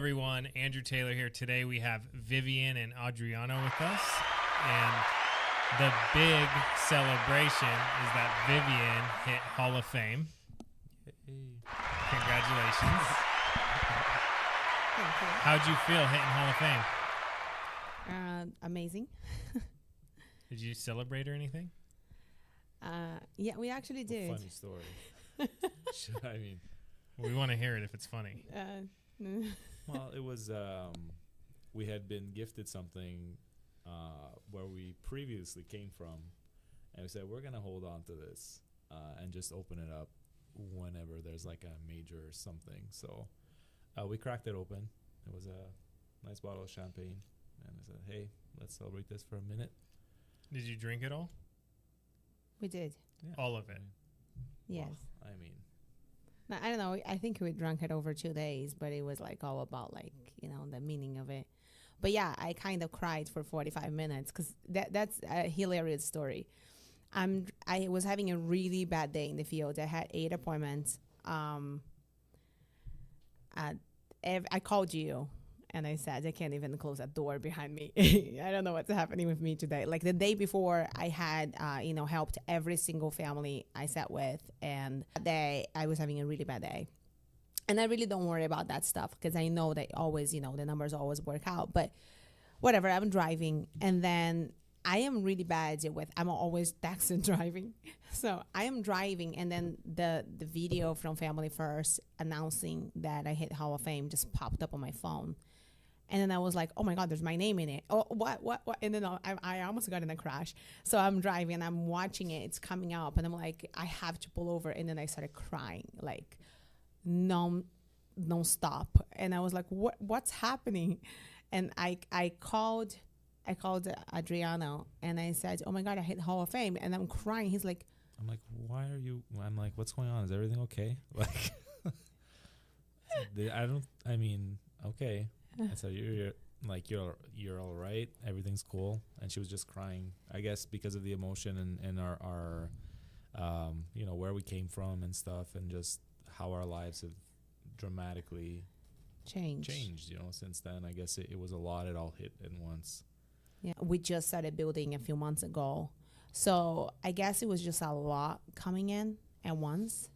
everyone? Andrew Taylor here. Today we have Vivian and Adriano with us. And the big celebration is that Vivian hit Hall of Fame. Hey. Congratulations. Thank you. How'd you feel hitting Hall of Fame? Amazing. Did you celebrate or anything? Yeah, we actually did. Funny story. I mean, We want to hear it if it's funny. well, it was, we had been gifted something where we previously came from, and we said, we're going to hold on to this and just open it up whenever there's like a major something. So we cracked it open. It was a nice bottle of champagne, and I said, hey, let's celebrate this for a minute. Did you drink it all? We did. Yeah. All of it? Yes. Well, I mean, Now, I don't know. I think we drank it over 2 days, but it was like all about like, the meaning of it. But yeah, I kind of cried for 45 minutes because that's a hilarious story. I was having a really bad day in the field. I had 8 appointments. I called you and I said, I can't even close that door behind me. I don't know what's happening with me today. Like the day before I had, helped every single family I sat with. And that day I was having a really bad day. And I really don't worry about that stuff because I know that always, the numbers always work out. But whatever, I'm driving. And then I am really bad with, I'm always texting driving. So I am driving. And then the video from Family First announcing that I hit Hall of Fame just popped up on my phone. And then I was like, oh my God, there's my name in it. Oh, what? And then I almost got in a crash. So I'm driving and I'm watching it. It's coming up. And I'm like, I have to pull over. And then I started crying, like, non-stop. And I was like, what's happening? And I called Adriano and I said, oh my God, I hit Hall of Fame. And I'm crying. He's like, I'm like, why are you? I'm like, what's going on? Is everything okay? Like, okay. I said, you're all right. Everything's cool. And she was just crying, I guess, because of the emotion and our where we came from and stuff, and just how our lives have dramatically changed, since then. I guess it was a lot. It all hit at once. Yeah, we just started building a few months ago. So I guess it was just a lot coming in at once.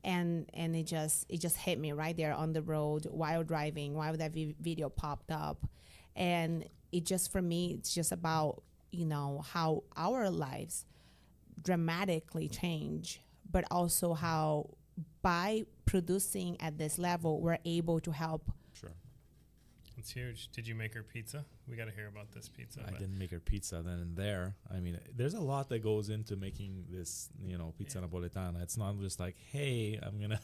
And it just hit me right there on the road while driving, while that video popped up. And it just, for me, it's just about, how our lives dramatically change, but also how by producing at this level, we're able to help. Sure. It's huge. Did you make her pizza? We got to hear about this pizza. I didn't make her pizza then and there. I mean, there's a lot that goes into making this, pizza napolitana. It's not just like, hey, I'm going to,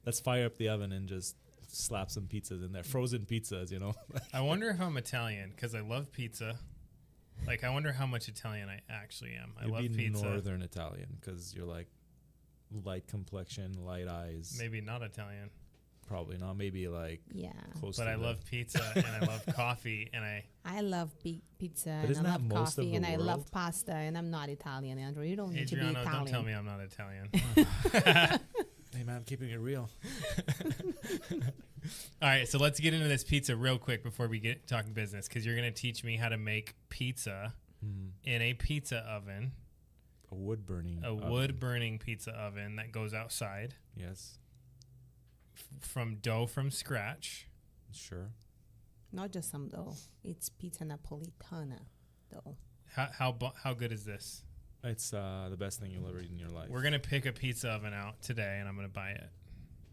let's fire up the oven and just slap some pizzas in there. Frozen pizzas, I wonder if I'm Italian because I love pizza. Like, I wonder how much Italian I actually am. I love pizza. Northern Italian because you're like light complexion, light eyes. Maybe not Italian. Probably not. Maybe like close. But to I love pizza and I love coffee and I love pizza but and I love coffee and world? I love pasta and I'm not Italian, Andrew. You don't need to be Adriano, Italian. don't tell me I'm not Italian. Hey man, I'm keeping it real. All right, so let's get into this pizza real quick before we get talking business, because you're going to teach me how to make pizza in a pizza oven. A wood burning. Wood burning pizza oven that goes outside. Yes. From dough from scratch. Sure. Not just some dough. It's pizza napolitana dough. How good is this? It's the best thing you'll ever eat in your life. We're going to pick a pizza oven out today, and I'm going to buy it.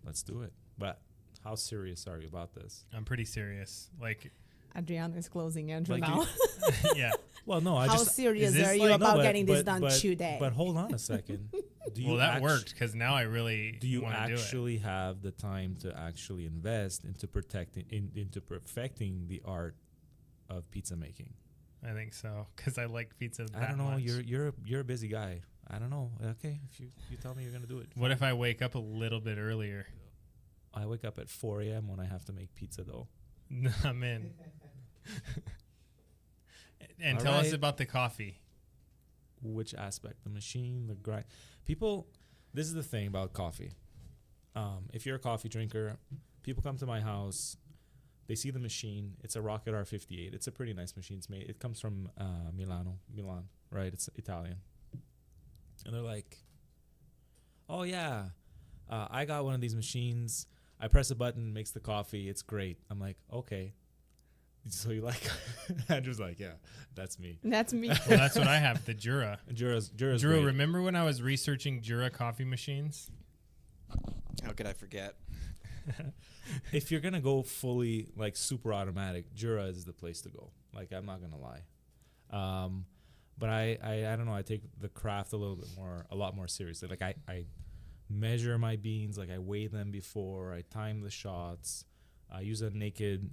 Let's do it. But how serious are you about this? I'm pretty serious. Like, Adriano is closing Andrew like now. Yeah. Well, no, How serious are you about getting this done today? But hold on a second. That worked because now I really do you want to do it. actually have the time to actually invest into into perfecting the art of pizza making? I think so because I like pizza. I don't know. Much. You're a busy guy. I don't know. Okay, if you tell me you're gonna do it. What if I wake up a little bit earlier? I wake up at 4 a.m. when I have to make pizza though. I'm in. And All tell us right. about the coffee. Which aspect? The machine, the grind. People, this is the thing about coffee. If you're a coffee drinker, people come to my house They see the machine. It's a Rocket R58. It's a pretty nice machine. It comes from Milan, right? It's Italian. And they're like, "Oh yeah, I got one of these machines. I press a button, makes the coffee. It's great." I'm like, "Okay." So you like? Andrew's like, "Yeah, that's me." That's me. Well, that's what I have. The Jura. Jura's Drew, great. remember when I was researching Jura coffee machines? How could I forget? If you're gonna go fully like super automatic, Jura is the place to go. Like, I'm not gonna lie. But I don't know. I take the craft a lot more seriously. Like I measure my beans. Like I weigh them before. I time the shots. I use a naked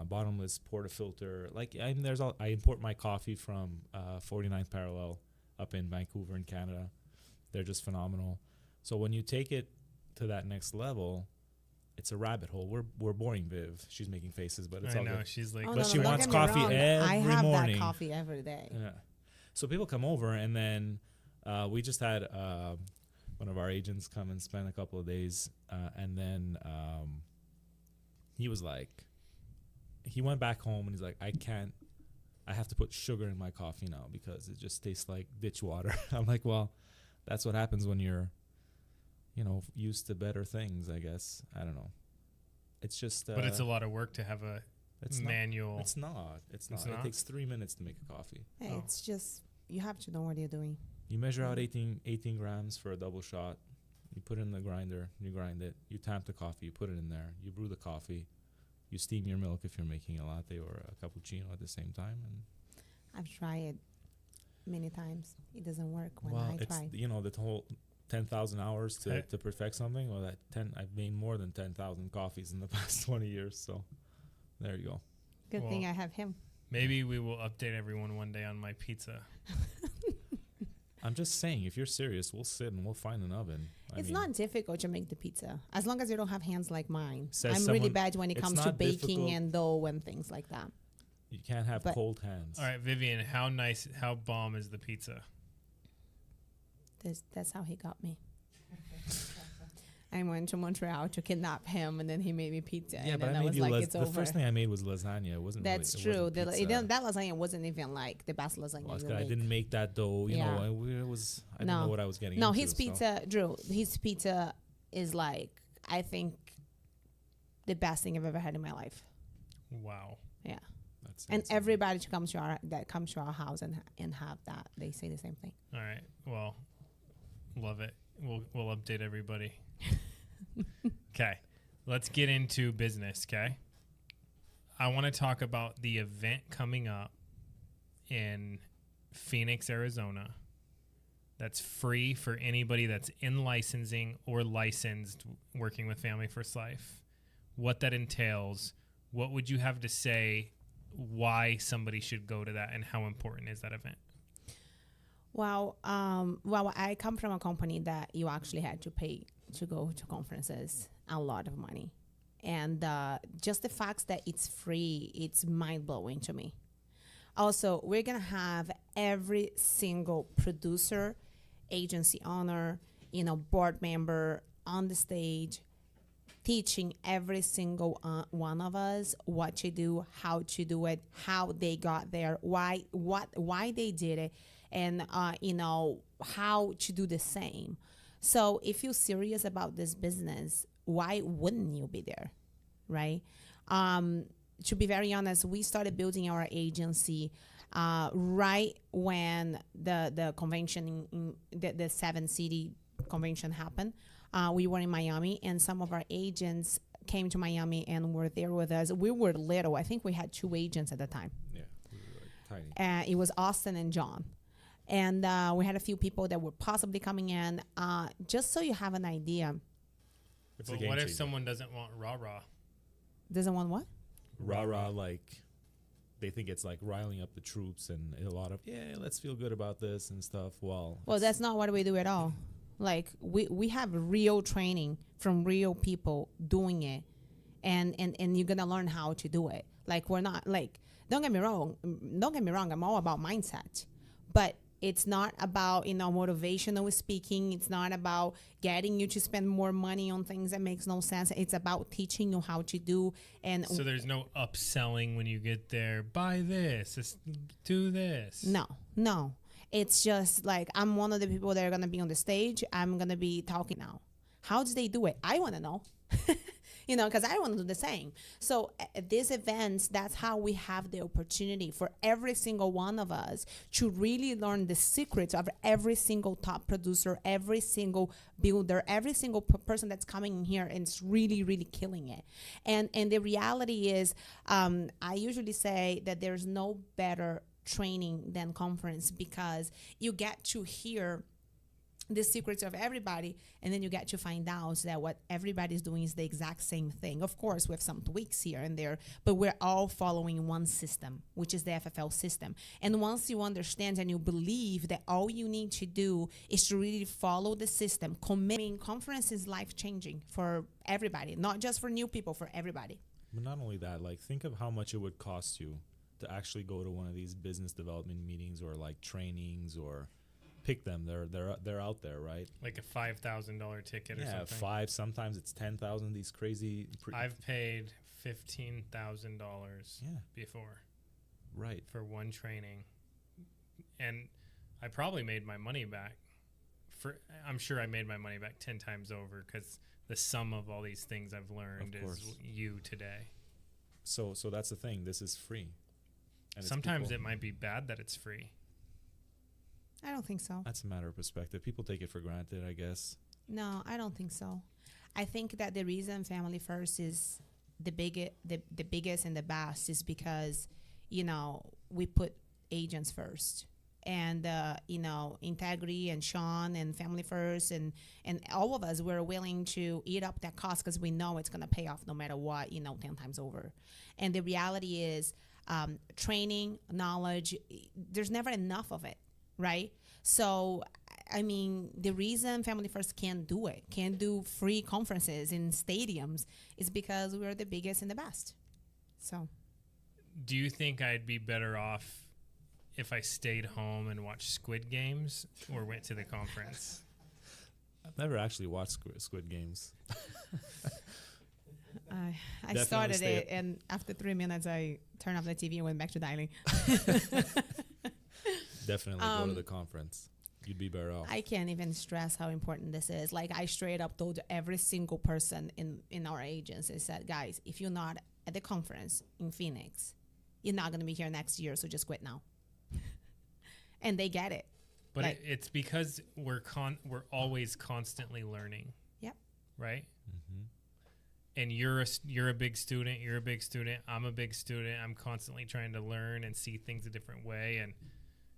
bottomless portafilter. Like I import my coffee from 49th Parallel up in Vancouver in Canada. They're just phenomenal. So when you take it to that next level, it's a rabbit hole. We're boring Viv. She's making faces, but it's I all know. good. She's like, Oh, But she don't wants get me coffee wrong. I every have morning. that coffee every day. Yeah. So people come over, and then we just had one of our agents come and spend a couple of days, and then he was like, he went back home, and he's like, I have to put sugar in my coffee now because it just tastes like ditch water. I'm like, well, that's what happens when you're, used to better things, I guess. I don't know. It's just. but it's a lot of work to have a manual. It's not. It's not. It's It not? takes 3 minutes to make a coffee. Hey, Oh. it's just you have to know what you're doing. You measure out 18 grams for a double shot. You put it in the grinder. You grind it. You tamp the coffee. You put it in there. You brew the coffee. You steam your milk if you're making a latte or a cappuccino at the same time. And I've tried it many times. It doesn't work when well, I it's try. the whole 10,000 hours Hey. to perfect something. Well, I've made more than 10,000 coffees in the past 20 years. So there you go. Good thing Well, I have him. Maybe we will update everyone one day on my pizza. I'm just saying, if you're serious, we'll sit and we'll find an oven. It's not difficult to make the pizza as long as you don't have hands like mine. Says I'm really someone- bad when it it's comes to not baking difficult. and dough and things like that. You can't have But- cold hands. All right, Vivian, how bomb is the pizza? That's how he got me. I went to Montreal to kidnap him, and then he made me pizza. Yeah, and but then I I made was you like, it's the over. first thing I made was lasagna. It wasn't. That's really, it true. wasn't pizza. That lasagna wasn't even like the best lasagna Well, it's you 'cause I make. didn't make that dough. You Yeah. know, I didn't No. know what I was getting No, into. his pizza, Drew. His pizza is like, I think, the best thing I've ever had in my life. Wow. Yeah, That's and insane. everybody comes to our house and have that. They say the same thing. All right. Well, love it. We'll update everybody. Okay. Let's get into business, okay? I want to talk about the event coming up in Phoenix, Arizona. That's free for anybody that's in licensing or licensed working with Family First Life. What that entails, what would you have to say why somebody should go to that, and how important is that event? Well, I come from a company that you actually had to pay to go to conferences, a lot of money. And just the fact that it's free, it's mind-blowing to me. Also, we're going to have every single producer, agency owner, board member on the stage teaching every single one of us what to do, how to do it, how they got there, why they did it, and how to do the same. So if you're serious about this business, why wouldn't you be there, right? To be very honest, we started building our agency right when the convention, the 7-city convention happened. We were in Miami, and some of our agents came to Miami and were there with us. We were little. I think we had 2 agents at the time. Yeah, we were like tiny. It was Austin and John. And we had a few people that were possibly coming in. Just so you have an idea. It's a But game what if changer. someone doesn't want rah-rah? Doesn't want what? rah-rah, like they think it's like riling up the troops and a lot of let's feel good about this and stuff. Well, That's not what we do at all. Like we have real training from real people doing it, and you're gonna learn how to do it. Like we're not like don't get me wrong. I'm all about mindset, but It's not about, motivational speaking. It's not about getting you to spend more money on things that makes no sense. It's about teaching you how to do. And So there's no upselling when you get there. Buy this, do this. No. It's just like, I'm one of the people that are going to be on the stage. I'm going to be talking now. How do they do it? I want to know. Because I want to do the same. So at these events, that's how we have the opportunity for every single one of us to really learn the secrets of every single top producer, every single builder, every single person that's coming in here and it's really, really killing it. And the reality is, I usually say that there's no better training than conference, because you get to hear the secrets of everybody, and then you get to find out that what everybody's doing is the exact same thing, of course with some tweaks here and there, but we're all following one system, which is the FFL system. And once you understand and you believe that all you need to do is to really follow the system, committing, conference is life-changing for everybody, not just for new people, for everybody. But not only that, like, think of how much it would cost you to actually go to one of these business development meetings or like trainings, or pick them. They're out there, right? Like a $5,000 ticket or Yeah, something. 5. Sometimes it's 10,000. These crazy. I've paid $15,000 before. Right. For one training, and I probably made my money back. I'm sure I made my money back 10 times over, because the sum of all these things I've learned is you today. So that's the thing. This is free. And sometimes it might be bad that it's free. I don't think so. That's a matter of perspective. People take it for granted, I guess. No, I don't think so. I think that the reason Family First is the biggest and the best is because, we put agents first. And, Integrity and Sean and Family First and all of us, we're willing to eat up that cost because we know it's going to pay off no matter what, 10 times over. And the reality is, training, knowledge, there's never enough of it. Right? So, I mean, the reason Family First can't do free conferences in stadiums, is because we're the biggest and the best. So, do you think I'd be better off if I stayed home and watched Squid Games or went to the conference? I've never actually watched Squid Games. I started it, and after 3 minutes, I turned off the TV and went back to dialing. Definitely go to the conference. You'd be better off. I can't even stress how important this is. Like, I straight up told every single person in our agency, said, guys, if you're not at the conference in Phoenix, you're not going to be here next year, so just quit now. And they get it. But it's because we're always constantly learning. Yep. Right? Mm-hmm. And you're a big student. You're a big student. I'm a big student. I'm constantly trying to learn and see things a different way. And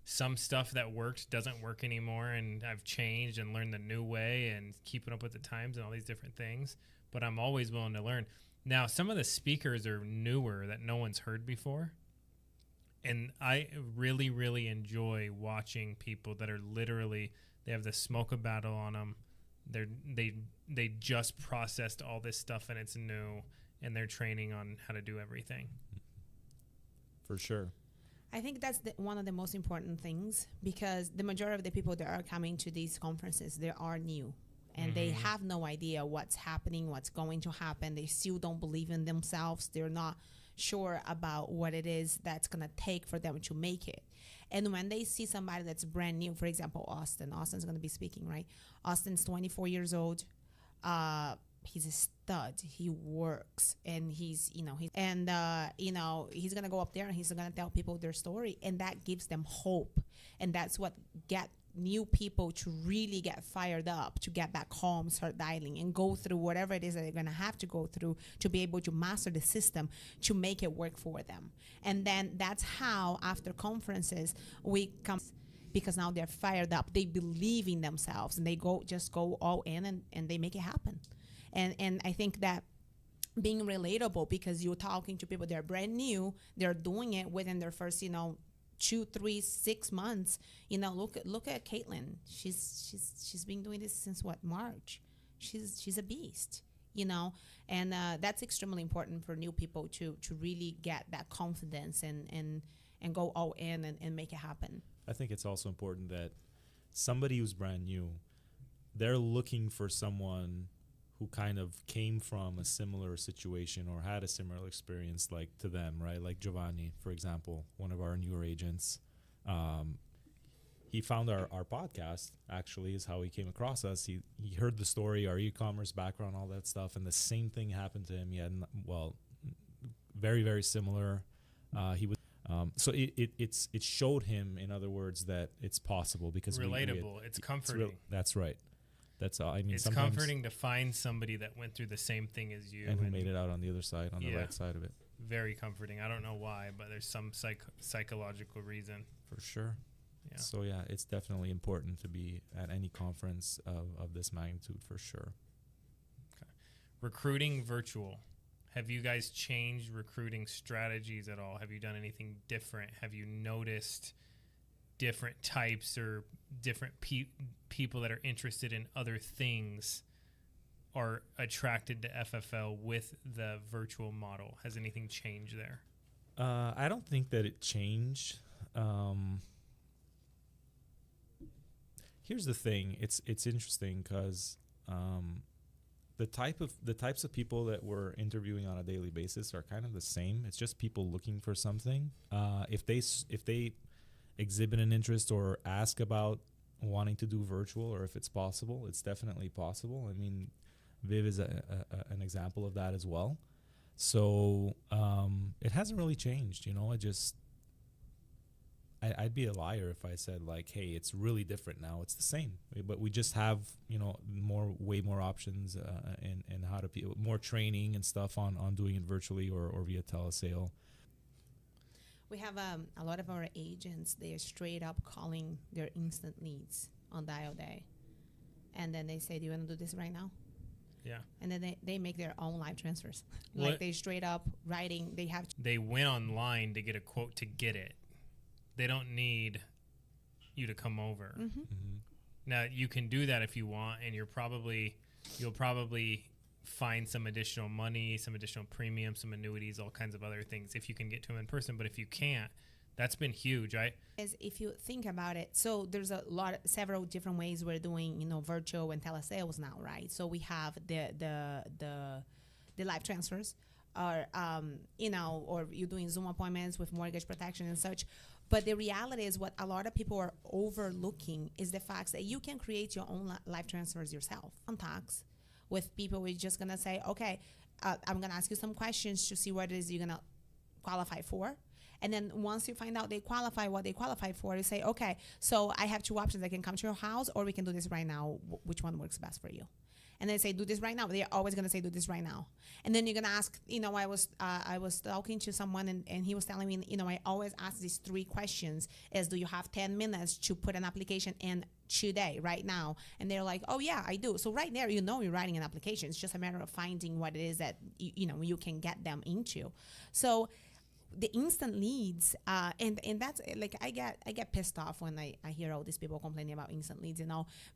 some stuff that worked doesn't work anymore, and I've changed and learned the new way and keeping up with the times and all these different things. But I'm always willing to learn. Now, some of the speakers are newer that no one's heard before. And I really, really enjoy watching people that are literally, they have the smoke of battle on them. They just processed all this stuff and it's new, and they're training on how to do everything. For sure. I think that's one of the most important things, because the majority of the people that are coming to these conferences, they are new. And they have no idea what's happening, what's going to happen. They still don't believe in themselves. They're not sure about what it is that's going to take for them to make it. And when they see somebody that's brand new, for example, Austin's going to be speaking, right? Austin's 24 years old. He's a stud. He works, and he's going to go up there and he's going to tell people their story, and that gives them hope. And that's what get new people to really get fired up, to get back home, start dialing, and go through whatever it is that they're going to have to go through to be able to master the system to make it work for them. And then that's how, after conferences, we come, because now they're fired up. They believe in themselves, and they go all in, and they make it happen. And I think that being relatable, because you're talking to people that are brand new, they're doing it within their first, 2, 3, 6 months. Look at Caitlin. She's been doing this since March. She's a beast. And that's extremely important for new people to really get that confidence and go all in and make it happen. I think it's also important that somebody who's brand new, they're looking for someone who kind of came from a similar situation or had a similar experience like to them, right? Like Giovanni, for example, one of our newer agents. He found our podcast, actually, is how he came across us. He heard the story, our e-commerce background, all that stuff, and the same thing happened to him. He had, very, very similar. He was so it showed him, in other words, that it's possible because relatable. It's comforting. That's right. That's all. I mean, it's comforting to find somebody that went through the same thing as you and who made it out on the other side, on the right side of it. Very comforting. I don't know why, but there's some psychological reason. For sure. Yeah. So yeah, it's definitely important to be at any conference of this magnitude, for sure. Okay. Recruiting virtual. Have you guys changed recruiting strategies at all? Have you done anything different? Have you noticed different types or different people that are interested in other things are attracted to FFL with the virtual model? Has anything changed there? I don't think that it changed. Here's the thing. It's interesting because the types of people that we're interviewing on a daily basis are kind of the same. It's just people looking for something. If they exhibit an interest or ask about wanting to do virtual, or if it's possible, it's definitely possible. I mean, Viv is an example of that as well. So it hasn't really changed. I'd be a liar if I said like, hey, it's really different now. It's the same, but we just have, way more options and how to more training and stuff on doing it virtually or via telesale. We have a lot of our agents, they are straight up calling their instant leads on dial day. And then they say, do you want to do this right now? Yeah. And then they make their own live transfers. What? Like they straight up writing, They went online to get a quote to get it. They don't need you to come over. Mm-hmm. Mm-hmm. Now you can do that if you want, and you'll probably find some additional money, some additional premium, some annuities, all kinds of other things if you can get to them in person. But if you can't, that's been huge, right? As if you think about it, so there's several different ways we're doing, virtual and telesales now, right? So we have the live transfers, or or you're doing Zoom appointments with mortgage protection and such. But the reality is, what a lot of people are overlooking is the fact that you can create your own live transfers yourself. Contacts with people, we're just gonna say, okay, I'm gonna ask you some questions to see what it is you're gonna qualify for. And then once you find out what they qualify for, you say, okay, so I have two options. I can come to your house, or we can do this right now. Which one works best for you? And they say, do this right now. They're always going to say, do this right now. And then you're going to ask, I was talking to someone and he was telling me, I always ask these 3 questions is, do you have 10 minutes to put an application in today, right now? And they're like, oh yeah, I do. So right there, you're writing an application. It's just a matter of finding what it is that, you can get them into. So the instant leads, and that's like, I get pissed off when I hear all these people complaining about instant leads,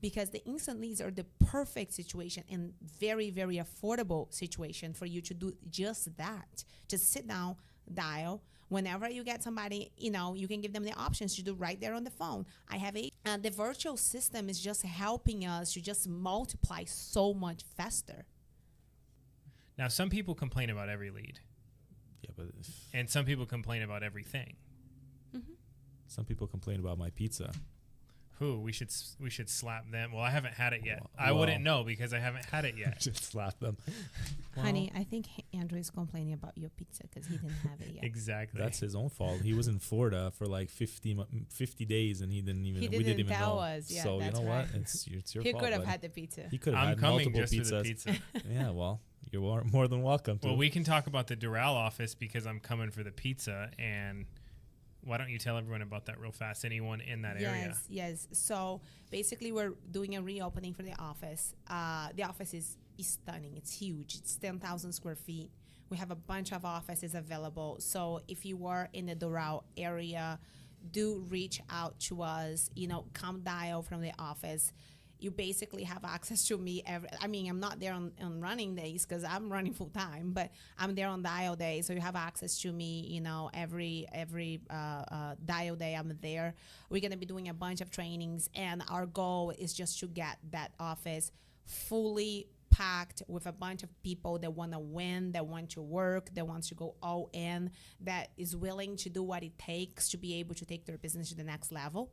because the instant leads are the perfect situation and very, very affordable situation for you to do just that. Just sit down, dial. Whenever you get somebody, you can give them the options to do right there on the phone. I have the virtual system is just helping us to just multiply so much faster. Now, some people complain about every lead. Yeah, and some people complain about everything. Mm-hmm. Some people complain about my pizza. Who? We should slap them. Well, I haven't had it yet. I wouldn't know because I haven't had it yet. Just slap them. Honey, I think Andrew is complaining about your pizza because he didn't have it yet. Exactly. That's his own fault. He was in Florida for like 50 days and we didn't even tell know. us. Yeah, so you know right. what? It's your fault. He could have buddy. had the pizza. He could have I'm had coming multiple just pizzas. for the pizza. Yeah, well, you're more than welcome to. Well, we can talk about the Doral office because I'm coming for the pizza. And why don't you tell everyone about that real fast? Anyone in that area? Yes. So basically, we're doing a reopening for the office. The office is stunning. It's huge. It's 10,000 square feet. We have a bunch of offices available. So if you are in the Doral area, do reach out to us. Come dial from the office. you basically have access to me I'm not there on running days because I'm running full time, but I'm there on dial day. So you have access to me, every dial day I'm there. We're going to be doing a bunch of trainings, and our goal is just to get that office fully packed with a bunch of people that want to win, that want to work, that wants to go all in, that is willing to do what it takes to be able to take their business to the next level.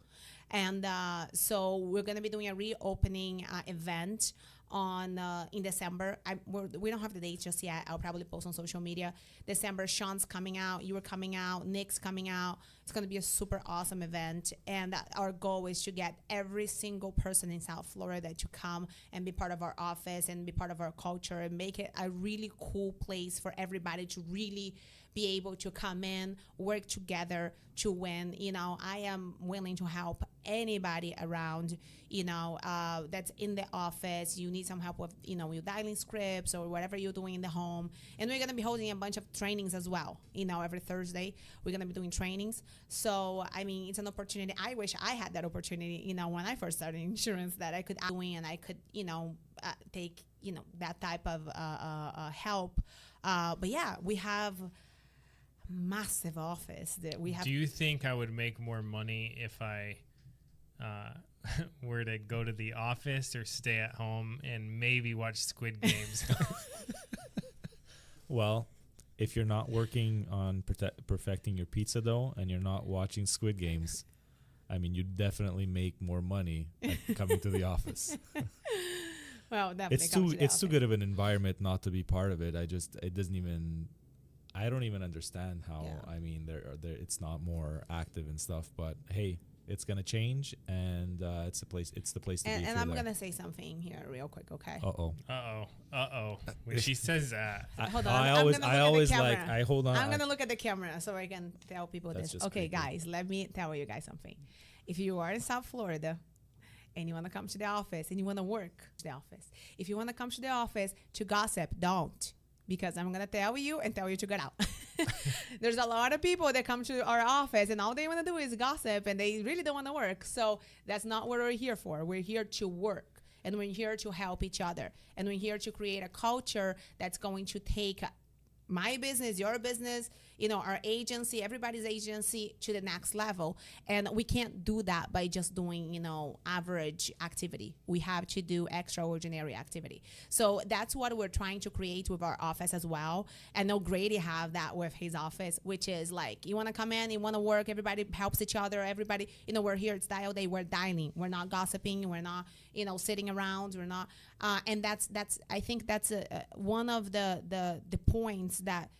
And so we're going to be doing a reopening event on in December. We don't have the date just yet. I'll probably post on social media. December, Sean's coming out, you are coming out, Nick's coming out. It's going to be a super awesome event, and our goal is to get every single person in South Florida to come and be part of our office and be part of our culture and make it a really cool place for everybody to really be able to come in, work together to win. I am willing to help anybody around, that's in the office. You need some help with, your dialing scripts or whatever you're doing in the home. And we're going to be holding a bunch of trainings as well. Every Thursday, we're going to be doing trainings. So, it's an opportunity. I wish I had that opportunity, when I first started insurance, that I could doing and I could, take, that type of help. But yeah, we have massive office that we have. Do you think I would make more money if I were to go to the office or stay at home and maybe watch Squid Games? Well, if you're not working on perfecting your pizza dough and you're not watching Squid Games, you definitely make more money coming to the office. Well, definitely it's too good of an environment not to be part of it. I don't even understand how. Yeah. It's not more active and stuff. But hey, it's gonna change, and it's the place to be. And I'm gonna say something here real quick, okay? When she says that, hold on. hold on. I'm gonna look at the camera so I can tell people this. Okay, guys, let me tell you guys something. If you are in South Florida and you want to come to the office and you want to work to the office, if you want to come to the office to gossip, don't. Because I'm going to tell you to get out. There's a lot of people that come to our office and all they want to do is gossip and they really don't want to work. So that's not what we're here for. We're here to work, and we're here to help each other. And we're here to create a culture that's going to take my business, your business, our agency, everybody's agency to the next level. And we can't do that by just doing, average activity. We have to do extraordinary activity. So that's what we're trying to create with our office as well. I know Grady have that with his office, which is like, you want to come in, you want to work, everybody helps each other, everybody, we're here, it's dial day, we're dining, we're not gossiping, we're not, sitting around, we're not, and that's I think that's one of the points that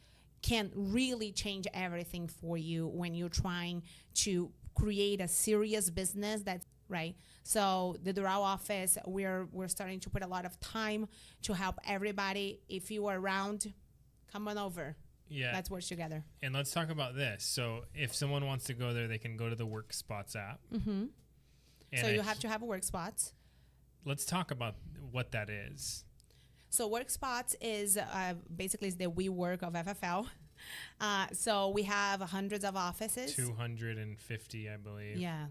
can really change everything for you when you're trying to create a serious business. That's right. So the Doral office, we're starting to put a lot of time to help everybody. If you are around, come on over. Yeah, let's work together. And let's talk about this. So if someone wants to go there, they can go to the Workspots app. Mm-hmm. So you have to have a Workspots. Let's talk about what that is. So Workspots is basically the WeWork of FFL. So we have hundreds of offices. 250, I believe. Yeah.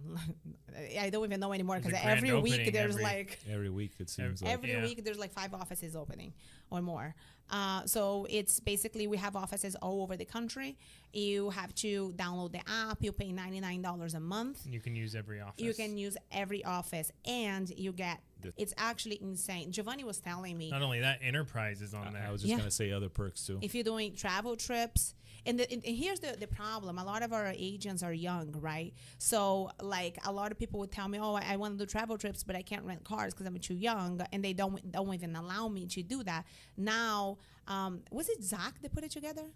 I don't even know anymore because every week there's every week it seems like. Every week there's 5 offices opening or more. So it's basically we have offices all over the country. You have to download the app. You pay $99 a month. You can use every office. You can use every office, and you get. It's actually insane. Giovanni was telling me. Not only that, Enterprise is on there. I was just gonna say other perks too. If you're doing travel trips, and here's the problem. A lot of our agents are young, right? So a lot of people would tell me, "Oh, I want to do travel trips, but I can't rent cars because I'm too young," and they don't even allow me to do that. Now, was it Zach that put it together?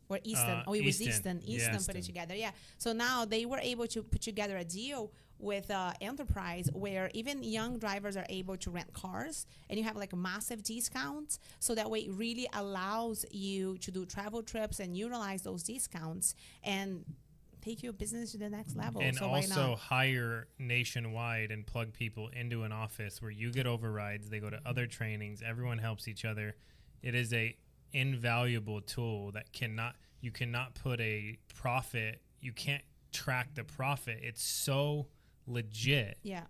Or Easton. It was Easton. Easton put it together. Yeah. So now they were able to put together a deal with Enterprise where even young drivers are able to rent cars, and you have massive discounts. So that way it really allows you to do travel trips and utilize those discounts and take your business to the next level. And so also hire nationwide and plug people into an office where you get overrides. They go to other trainings. Everyone helps each other. It is a invaluable tool that you cannot put a profit. You can't track the profit. It's so legit. Yeah.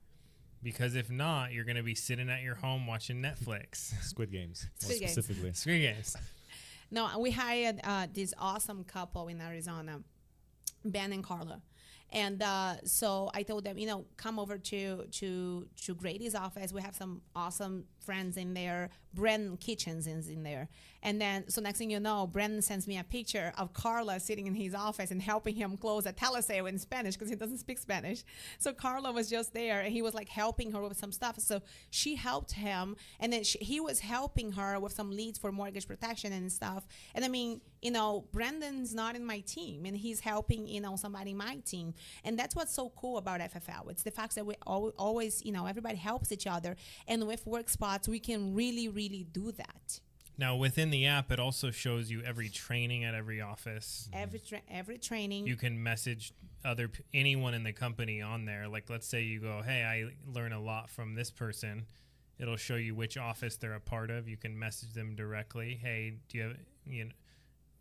Because if not, you're going to be sitting at your home watching Netflix. Squid Games, more Squid Games. specifically. Squid Games. No, we hired this awesome couple in Arizona, Ben and Carla. And so I told them, come over to Grady's office. We have some awesome friends in there. Brendan Kitchens is in there. And then, so next thing you know, Brendan sends me a picture of Carla sitting in his office and helping him close a telesale in Spanish because he doesn't speak Spanish. So Carla was just there and he was like helping her with some stuff. So she helped him, and then he was helping her with some leads for mortgage protection and stuff. And I mean, Brendan's not in my team and he's helping, somebody in my team. And that's what's so cool about FFL. It's the fact that we always, everybody helps each other. And with Workspots, we can really, really do that. Now, within the app, it also shows you every training at every office. Every training. You can message anyone in the company on there. Like, let's say you go, hey, I learn a lot from this person. It'll show you which office they're a part of. You can message them directly. Hey, do you have,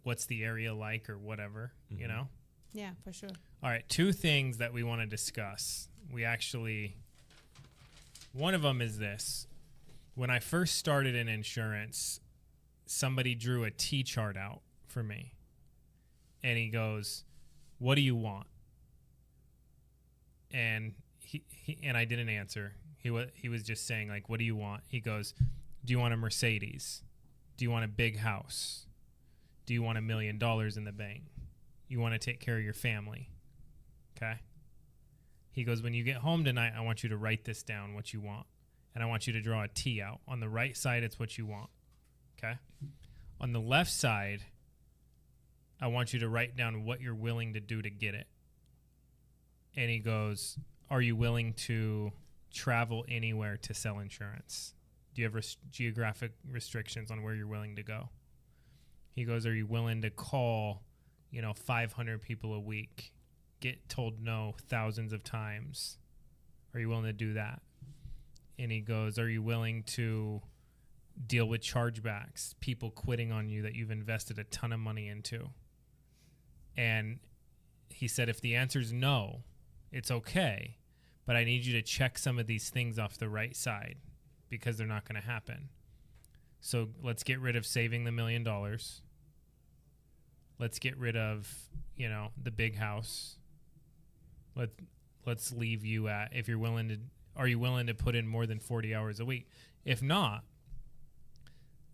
what's the area like or whatever, Yeah, for sure. All right, 2 things that we want to discuss. One of them is this. When I first started in insurance, somebody drew a Tchart out for me. And he goes, what do you want? And and I didn't answer. He was just saying, like, what do you want? He goes, do you want a Mercedes? Do you want a big house? Do you want $1 million in the bank? You want to take care of your family? Okay. He goes, when you get home tonight, I want you to write this down, what you want. And I want you to draw a T out. On the right side, it's what you want. Okay? On the left side, I want you to write down what you're willing to do to get it. And he goes, are you willing to travel anywhere to sell insurance? Do you have geographic restrictions on where you're willing to go? He goes, are you willing to call, 500 people a week, get told no thousands of times? Are you willing to do that? And he goes, are you willing to deal with chargebacks, people quitting on you that you've invested a ton of money into? And he said, if the answer is no, it's okay, but I need you to check some of these things off the right side because they're not going to happen. So let's get rid of saving the $1 million. Let's get rid of, the big house. Let's leave you at, if you're willing to, are you willing to put in more than 40 hours a week? If not,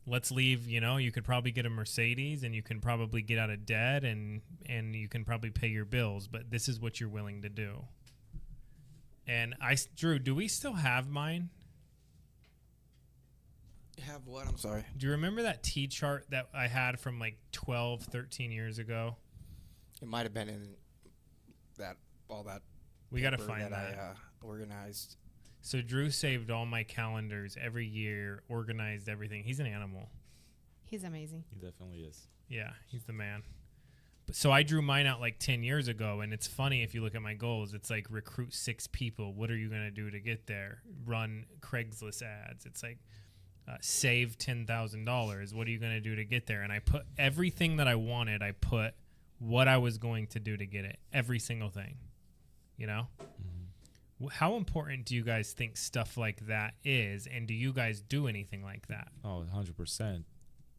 let's leave, you could probably get a Mercedes and you can probably get out of debt and you can probably pay your bills, but this is what you're willing to do. And Drew, do we still have mine? Have what? I'm sorry. Do you remember that Tchart that I had from like 12, 13 years ago? It might have been in all that. We got to paper find that. I organized. So Drew saved all my calendars every year, organized everything. He's an animal. He's amazing. He definitely is. Yeah, he's the man. So I drew mine out like 10 years ago, and it's funny if you look at my goals. It's like recruit 6 people. What are you going to do to get there? Run Craigslist ads. It's like save $10,000. What are you going to do to get there? And I put everything that I wanted. I put what I was going to do to get it. Every single thing. Mm-hmm. How important do you guys think stuff like that is? And do you guys do anything like that? Oh, 100%.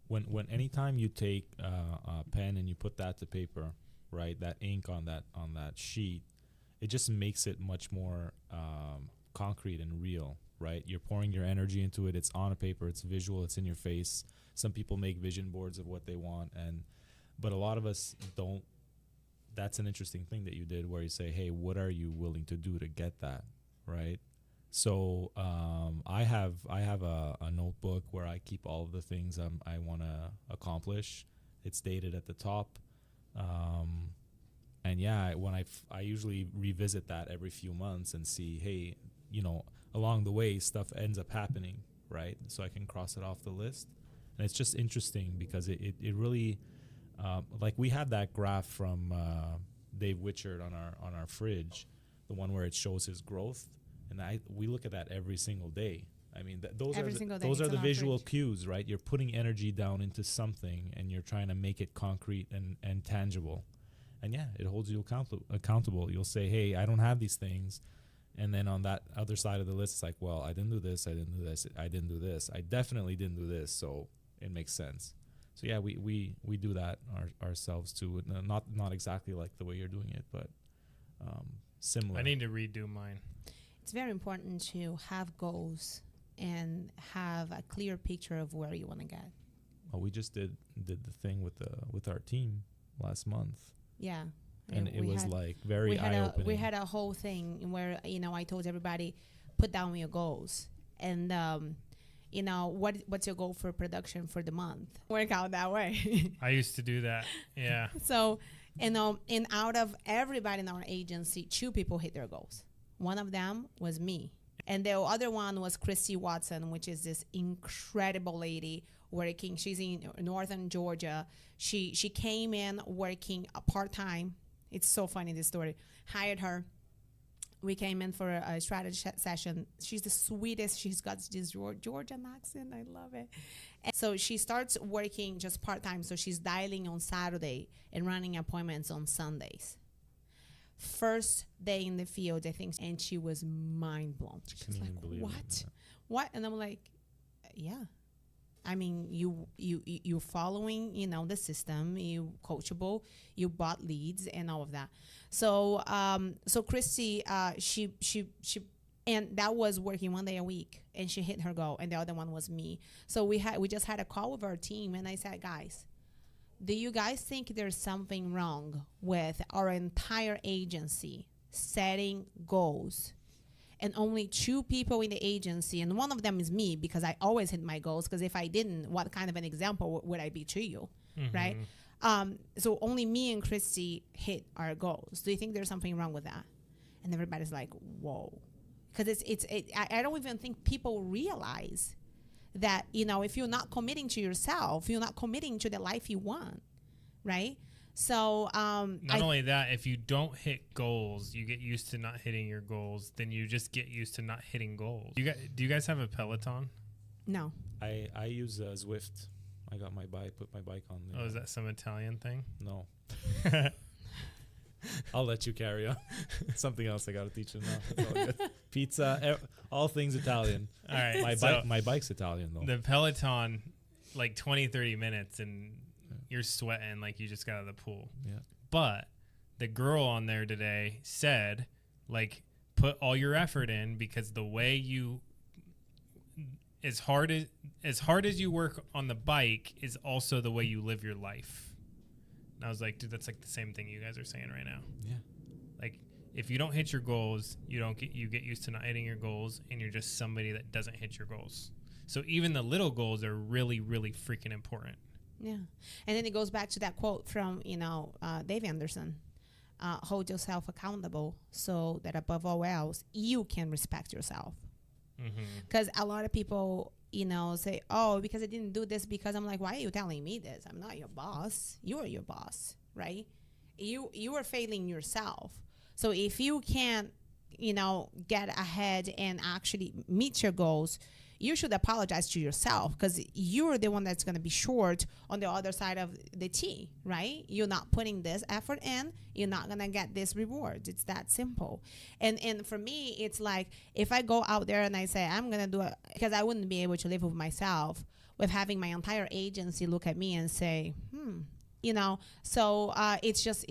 When anytime you take a pen and you put that to paper, right, that ink on that sheet, it just makes it much more concrete and real, right? You're pouring your energy into it. It's on a paper. It's visual. It's in your face. Some people make vision boards of what they want, but a lot of us don't. That's an interesting thing that you did, where you say, "Hey, what are you willing to do to get that?" Right? So I have a notebook where I keep all of the things I want to accomplish. It's dated at the top, and yeah, when I usually revisit that every few months and see, hey, along the way stuff ends up happening, right? So I can cross it off the list, and it's just interesting because it really, like we had that graph from Dave Witchard on our fridge, the one where it shows his growth. And we look at that every single day. I mean, those are the visual cues, right? You're putting energy down into something, and you're trying to make it concrete and tangible. And yeah, it holds you accountable. You'll say, hey, I don't have these things. And then on that other side of the list, it's like, well, I didn't do this, I didn't do this, I didn't do this, I definitely didn't do this, so it makes sense. So yeah, we do that ourselves too. Not exactly like the way you're doing it, but similar. I need to redo mine. It's very important to have goals and have a clear picture of where you want to get. Well, we just did the thing with our team last month. Yeah. And it was like very eye-opening. We had a whole thing where, I told everybody, put down your goals. And, what's your goal for production for the month? Work out that way. I used to do that. Yeah. So, and out of everybody in our agency, 2 people hit their goals. One of them was me. And the other one was Christy Watson, which is this incredible lady working. She's in northern Georgia. She came in working part-time. It's so funny, this story. Hired her. We came in for a strategy session. She's the sweetest. She's got this Georgian accent. I love it. And so she starts working just part-time. So she's dialing on Saturday and running appointments on Sundays. First day in the field, I think, and she was mind blown. She's like, what? What? And I'm like, yeah. I mean, you're following, the system. You coachable. You bought leads and all of that. So, so Christy, she, and that was working 1 day a week, and she hit her goal. And the other one was me. So we just had a call with our team, and I said, guys, do you guys think there's something wrong with our entire agency setting goals? And only 2 people in the agency, and one of them is me, because I always hit my goals, because if I didn't, what kind of an example would I be to you, right? So only me and Christy hit our goals. Do you think there's something wrong with that? And everybody's like, whoa. Because I don't even think people realize that, if you're not committing to yourself, you're not committing to the life you want, right? So not only that, if you don't hit goals, you get used to not hitting your goals. Then you just get used to not hitting goals. Do you guys have a Peloton? No. I use Zwift. I got my bike, put my bike on there. Oh, is that some Italian thing? No. I'll let you carry on. Something else I got to teach you now. It's all good. Pizza, all things Italian. All right. My bike's Italian though. The Peloton, like 20, 30 minutes and you're sweating like you just got out of the pool. Yeah. But the girl on there today said, like, put all your effort in, because the way you, as hard as you work on the bike is also the way you live your life. And I was like, dude, that's like the same thing you guys are saying right now. Yeah. Like, if you don't hit your goals, you get used to not hitting your goals, and you're just somebody that doesn't hit your goals. So even the little goals are really, really freaking important. Yeah. And then it goes back to that quote from, Dave Anderson. Hold yourself accountable so that above all else, you can respect yourself. Because a lot of people, say, oh, because I didn't do this, because I'm like, why are you telling me this? I'm not your boss. You are your boss, right? You are failing yourself. So if you can't, get ahead and actually meet your goals, you should apologize to yourself, because you're the one that's going to be short on the other side of the T, right? You're not putting this effort in. You're not going to get this reward. It's that simple. And for me, it's like, if I go out there and I say, I'm going to do it, because I wouldn't be able to live with myself with having my entire agency look at me and say, so it's just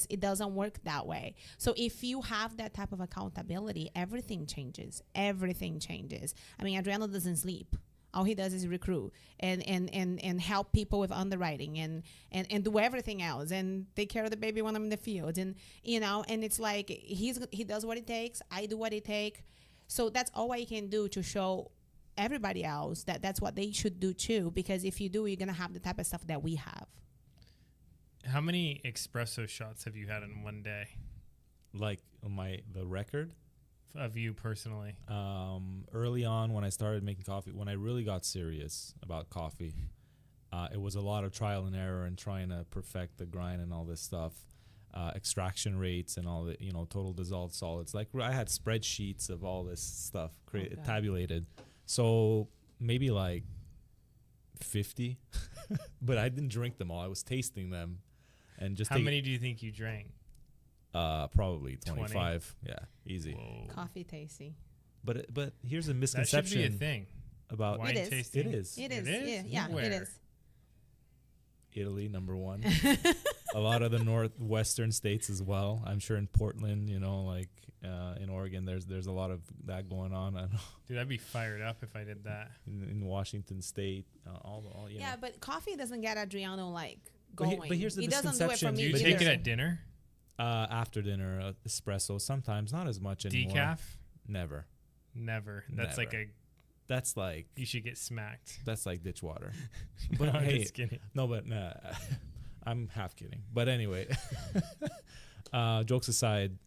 it doesn't work that way. So if you have that type of accountability, everything changes. I mean, Adriano doesn't sleep. All he does is recruit and help people with underwriting and do everything else and take care of the baby when I'm in the field, and and it's like he does what it takes. I do what it takes. So that's all I can do to show everybody else that that's what they should do too, because if you do, you're gonna have the type of stuff that we have. How many espresso shots have you had in one day? Like the record of you personally? Early on, when I started making coffee, when I really got serious about coffee, it was a lot of trial and error and trying to perfect the grind and all this stuff, extraction rates and all the total dissolved solids. Like I had spreadsheets of all this stuff tabulated. So maybe like 50, but I didn't drink them all. I was tasting them. And just how many do you think you drank? Probably 20. 25. Yeah, easy. Whoa. Coffee tasty. But here's a That should misconception be a thing. about Wine It is. tasting. it is It is. is? Yeah, Where? it is. Italy #1. A lot of the northwestern states as well. I'm sure in Portland, like in Oregon, there's a lot of that going on. I know Dude, I'd be fired up if I did that. in Washington State, Yeah, but coffee doesn't get Adriano like But going. but here's the He doesn't do it for misconception. me Do you But take either. it at dinner? After dinner, espresso. Sometimes, not as much anymore. Decaf? Never. Never. That's like Never. a. That's like You should get smacked. ditch water. But But I'm hey, just kidding. no, but nah, I'm half kidding. But anyway, jokes aside,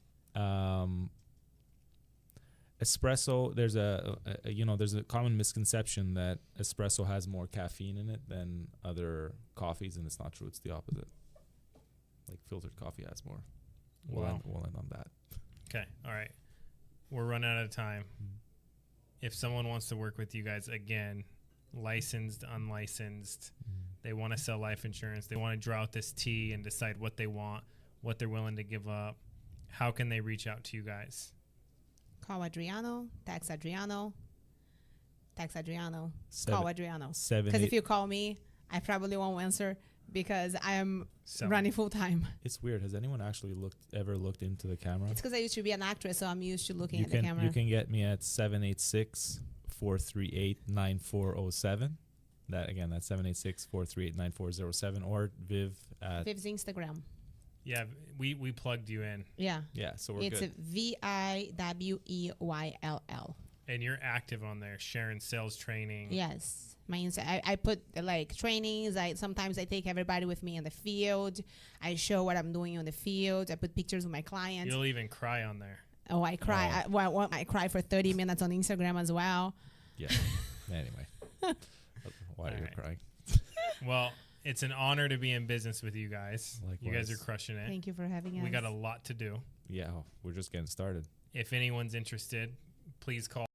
espresso. There's there's a common misconception that espresso has more caffeine in it than other coffees, and it's not true. It's the opposite. Like filtered coffee has more. We'll Wow. end on that. Okay. All right. We're running out of time. If someone wants to work with you guys again, licensed, unlicensed, they want to sell life insurance, they want to draw out this T and decide what they want, what they're willing to give up, how can they reach out to you guys? Call Adriano. Text Adriano. Text Adriano. Seven- Call Adriano. 7, Because 8. if you call me, I probably won't answer because I am Selling. running full time. It's weird. Has anyone actually ever looked into the camera? It's because I used to be an actress, so I'm used to looking You at the camera. can get me at 786-438-9407. That's 786-438-9407, or Viv at Viv's Instagram. Yeah, we plugged you in. Yeah. so we're It's good. VIWEYLL. And you're active on there, sharing sales training. Yes. My I put like trainings. Sometimes I take everybody with me in the field. I show what I'm doing on the field. I put pictures of my clients. You'll even cry on there. Oh, I cry. I cry for 30 minutes on Instagram as well. Yeah. Anyway, why are you Alright. crying? Well, it's an honor to be in business with you guys. You guys Likewise. are crushing it. Thank you for having us. We got a lot to do. Yeah, we're just getting started. If anyone's interested, please call